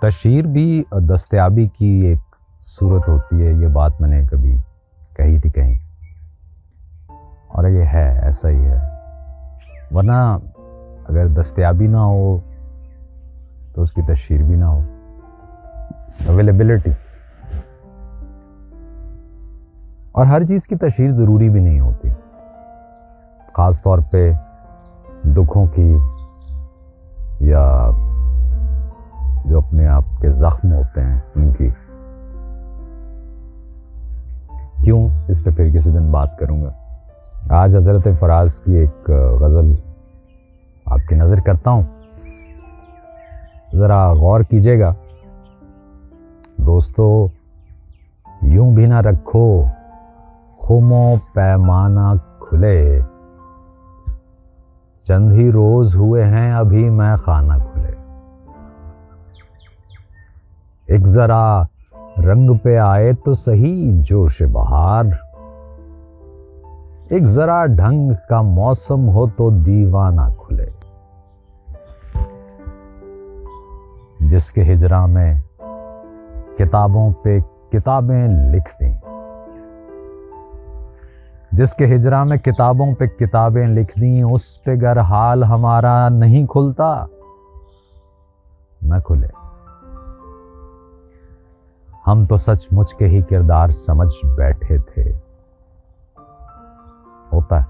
तशहीर भी दस्तयाबी की एक सूरत होती है, ये बात मैंने कभी कही थी कहीं, और ये है, ऐसा ही है। वरना अगर दस्तयाबी ना हो तो उसकी तशहीर भी ना हो। अवेलेबिलिटी, और हर चीज़ की तशहीर ज़रूरी भी नहीं होती, ख़ास तौर पे दुखों की या जो अपने आप के ज़ख्म होते हैं उनकी। क्यों, इस पे फिर किसी दिन बात करूँगा। आज हज़रत फ़राज की एक गज़ल आपकी नज़र करता हूँ, ज़रा गौर कीजिएगा दोस्तों। यूं भी ना रखो खुमो पैमाना खुले, चंद ही रोज हुए हैं अभी मैं खाना खुले। एक जरा रंग पे आए तो सही जोश बहार, एक जरा ढंग का मौसम हो तो दीवाना खुले। जिसके हिजरा में किताबों पे किताबें लिख दी, जिसके हिजरा में किताबों पे किताबें लिख दी, उस पे गर हाल हमारा नहीं खुलता न खुले। हम तो सचमुच के ही किरदार समझ बैठे थे, होता है,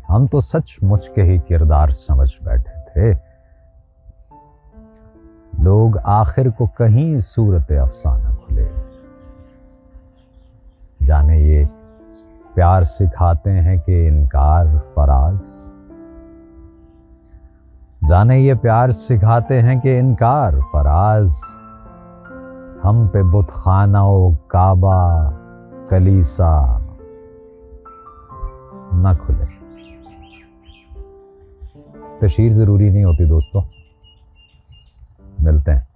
हम तो सचमुच के ही किरदार समझ बैठे थे। लोग आखिर को कहीं सूरत अफसाना खुले। जाने ये प्यार सिखाते हैं कि इनकार फराज, जाने ये प्यार सिखाते हैं कि इनकार फराज। हम पे बुतखाना ओ काबा कलीसा न खुले। तशहीर जरूरी नहीं होती दोस्तों। मिलते हैं।